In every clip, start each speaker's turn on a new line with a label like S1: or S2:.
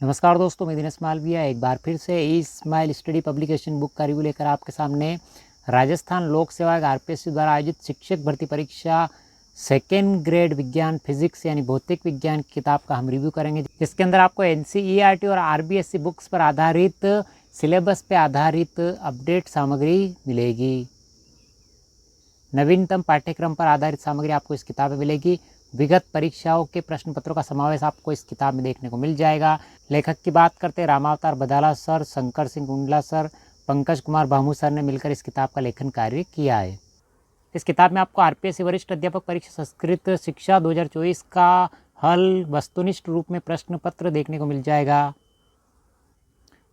S1: नमस्कार दोस्तों, मैं दिनेश मालविया एक बार फिर से ई स्माइल स्टडी पब्लिकेशन बुक का रिव्यू लेकर आपके सामने राजस्थान लोक सेवा आयोग आरपीएससी द्वारा आयोजित शिक्षक भर्ती परीक्षा सेकेंड ग्रेड विज्ञान फिजिक्स यानी भौतिक विज्ञान की किताब का हम रिव्यू करेंगे, जिसके अंदर आपको एनसीईआरटी और आरबीएससी बुक्स पर आधारित सिलेबस पे आधारित अपडेट सामग्री मिलेगी। नवीनतम पाठ्यक्रम पर आधारित सामग्री आपको इस किताब में मिलेगी। विगत परीक्षाओं के प्रश्न पत्रों का समावेश आपको इस किताब में देखने को मिल जाएगा। लेखक की बात करते हैं Ramavatar Badala sir, Shankar Singh Gundla sir, Pankaj Kumar Bhamu sir ने मिलकर इस किताब का लेखन कार्य किया है। इस किताब में आपको आरपीएससी वरिष्ठ अध्यापक परीक्षा संस्कृत शिक्षा 2024 का हल वस्तुनिष्ठ रूप में प्रश्न पत्र देखने को मिल जाएगा।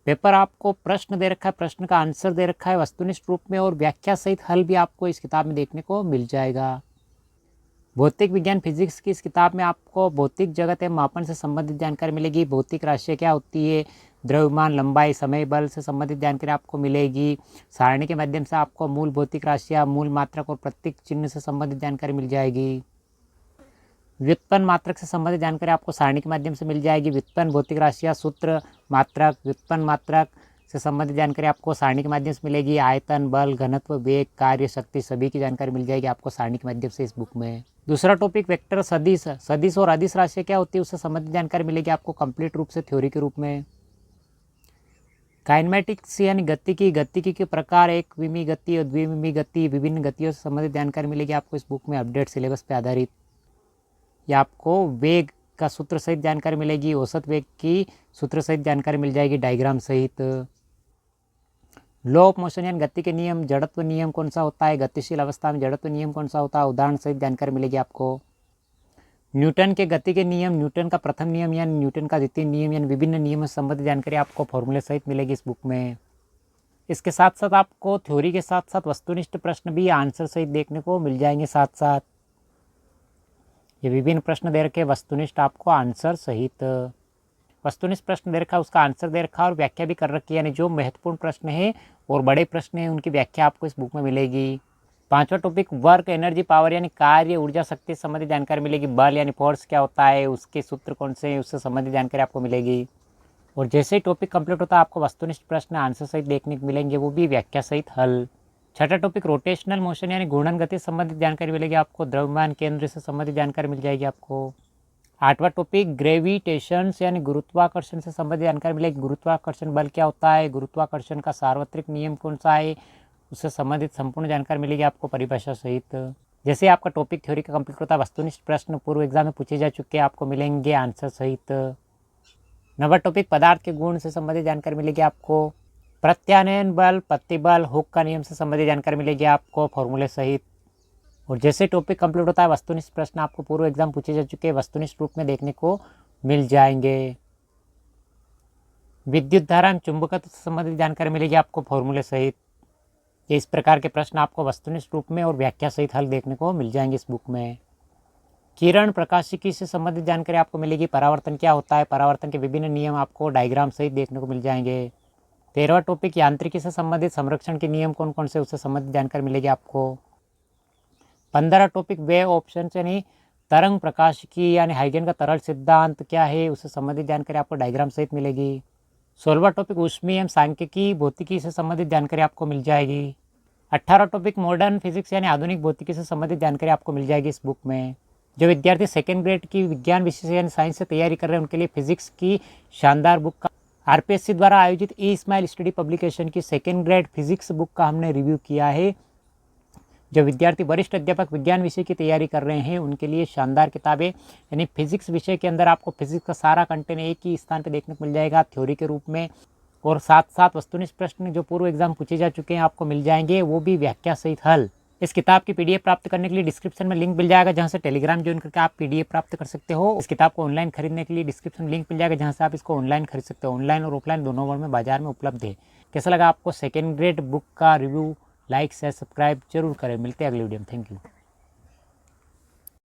S1: पेपर आपको प्रश्न दे रखा है, प्रश्न का आंसर दे रखा है वस्तुनिष्ठ रूप में और व्याख्या सहित हल भी आपको इस किताब में देखने को मिल जाएगा। भौतिक विज्ञान फिजिक्स की इस किताब में आपको भौतिक जगत एवं मापन से संबंधित जानकारी मिलेगी। भौतिक राशियाँ क्या होती है, द्रव्यमान, लंबाई, समय, बल से संबंधित जानकारी आपको मिलेगी। सारणी के माध्यम से आपको मूल भौतिक राशियाँ, मूल मात्रक और प्रतीक चिन्ह से संबंधित जानकारी मिल जाएगी। व्युत्पन्न मात्रक से संबंधित जानकारी आपको सारणी के माध्यम से मिल जाएगी। व्युत्पन्न भौतिक राशियाँ, सूत्र, मात्रक, व्युत्पन्न मात्रक से संबंधित जानकारी आपको सारणी के माध्यम से मिलेगी। आयतन, बल, घनत्व, वेग, कार्य, शक्ति सभी की जानकारी मिल जाएगी आपको सारणी के माध्यम से इस बुक में। दूसरा टॉपिक वेक्टर सदिश, सदिश और अदिश राशि क्या होती है उससे संबंधित जानकारी मिलेगी आपको कंप्लीट रूप से थ्योरी के रूप में। काइनेमेटिक्स यानी गतिकी के प्रकार, एक विमी गति और द्विविमी गति, विभिन्न गतियों से संबंधित जानकारी मिलेगी आपको इस बुक में अपडेट सिलेबस पे आधारित। या आपको वेग का सूत्र सहित जानकारी मिलेगी, औसत वेग की सूत्र सहित जानकारी मिल जाएगी डायग्राम सहित। लॉ ऑफ मोशन यानी गति के नियम, जड़त्व नियम कौन सा होता है, गतिशील अवस्था में जड़त्व नियम कौन सा होता है, उदाहरण सहित जानकारी मिलेगी आपको। न्यूटन के गति के नियम, न्यूटन का प्रथम नियम यानी न्यूटन का द्वितीय नियम यानी विभिन्न नियमों से संबंधित जानकारी आपको फॉर्मूले सहित मिलेगी इस बुक में। इसके साथ साथ आपको थ्योरी के साथ साथ वस्तुनिष्ठ प्रश्न भी आंसर सहित देखने को मिल जाएंगे। साथ साथ ये विभिन्न प्रश्न दे रखे, वस्तुनिष्ठ आपको आंसर सहित। वस्तुनिष्ठ प्रश्न दे रखा है, उसका आंसर दे रखा है और व्याख्या भी कर रखी है, यानी जो महत्वपूर्ण प्रश्न है और बड़े प्रश्न हैं उनकी व्याख्या आपको इस बुक में मिलेगी। पांचवा टॉपिक वर्क, एनर्जी, पावर यानी कार्य, ऊर्जा, शक्ति से संबंधित जानकारी मिलेगी। बल यानी फोर्स क्या होता है, उसके सूत्र कौन से हैं, उससे संबंधित जानकारी आपको मिलेगी। और जैसे ही टॉपिक कंप्लीट होता है आपको वस्तुनिष्ठ प्रश्न आंसर सहित देखने को मिलेंगे, वो भी व्याख्या सहित हल। छठा टॉपिक रोटेशनल मोशन यानी घूर्णन गति से संबंधित जानकारी मिलेगी आपको। द्रव्यमान केंद्र से संबंधित जानकारी मिल जाएगी आपको। आठवां टॉपिक ग्रेविटेशन यानी गुरुत्वाकर्षण से संबंधित जानकारी मिलेगी। गुरुत्वाकर्षण बल क्या होता है, गुरुत्वाकर्षण का सार्वत्रिक नियम कौन सा है, उससे संबंधित संपूर्ण जानकारी मिलेगी आपको परिभाषा सहित। जैसे आपका टॉपिक थ्योरी का कंप्लीट होता है, वस्तुनिष्ठ प्रश्न पूर्व एग्जाम में पूछे जा चुके हैं आपको मिलेंगे आंसर सहित। नंबर टॉपिक पदार्थ के गुण से संबंधित जानकारी मिलेगी आपको। प्रत्यानयन बल, प्रतिबल, हुक का नियम से संबंधित जानकारी मिलेगी आपको फॉर्मूले सहित। और जैसे टॉपिक कंप्लीट होता है वस्तुनिष्ठ प्रश्न आपको पूर्व एग्जाम पूछे जा चुके हैं वस्तुनिष्ठ रूप में देखने को मिल जाएंगे। विद्युत धारा एवं चुंबकत्व से संबंधित जानकारी मिलेगी आपको फॉर्मूले सहित। ये इस प्रकार के प्रश्न आपको वस्तुनिष्ठ रूप में और व्याख्या सहित हल देखने को मिल जाएंगे इस बुक में। किरण प्रकाशिकी से संबंधित जानकारी आपको मिलेगी। परावर्तन क्या होता है, परावर्तन के विभिन्न नियम आपको डायग्राम सहित देखने को मिल जाएंगे। 13वां टॉपिक यांत्रिकी से संबंधित संरक्षण के नियम कौन कौन से उससे संबंधित जानकारी मिलेगी आपको। 15 टॉपिक वेव ऑप्शन यानी तरंग प्रकाशिकी यानी हाइगन का तरल सिद्धांत क्या है, उससे संबंधित जानकारी आपको डायग्राम सहित मिलेगी। 16वां टॉपिक ऊष्मीय एवं सांख्यिकी भौतिकी से संबंधित जानकारी आपको मिल जाएगी। 18वां टॉपिक मॉडर्न फिजिक्स यानी आधुनिक भौतिकी से संबंधित जानकारी आपको मिल जाएगी इस बुक में। जो विद्यार्थी सेकेंड ग्रेड की विज्ञान विषय यानी साइंस से तैयारी कर रहे हैं उनके लिए फिजिक्स की शानदार बुक का आरपीएससी द्वारा आयोजित ई स्माइल स्टडी पब्लिकेशन की सेकेंड ग्रेड फिजिक्स बुक का हमने रिव्यू किया है। जो विद्यार्थी वरिष्ठ अध्यापक विज्ञान विषय की तैयारी कर रहे हैं उनके लिए शानदार किताबें, यानी फिजिक्स विषय के अंदर आपको फिजिक्स का सारा कंटेंट एक ही स्थान पर देखने को मिल जाएगा थ्योरी के रूप में, और साथ साथ वस्तुनिष्ठ प्रश्न जो पूर्व एग्जाम पूछे जा चुके हैं आपको मिल जाएंगे, वो भी व्याख्या सहित हल। इस किताब की पीडीएफ प्राप्त करने के लिए डिस्क्रिप्शन में लिंक मिल जाएगा, जहां से टेलीग्राम ज्वाइन करके आप पीडीएफ प्राप्त कर सकते हो। इस किताब को ऑनलाइन खरीदने के लिए डिस्क्रिप्शन में लिंक मिल जाएगा, जहां से आप इसको ऑनलाइन खरीद सकते हो। ऑनलाइन और ऑफलाइन दोनों वर्ड में बाजार में उपलब्ध है। कैसा लगा आपको सेकेंड ग्रेड बुक का रिव्यू? लाइक शेयर सब्सक्राइब जरूर करें। मिलते हैं अगले वीडियो में। Thank you.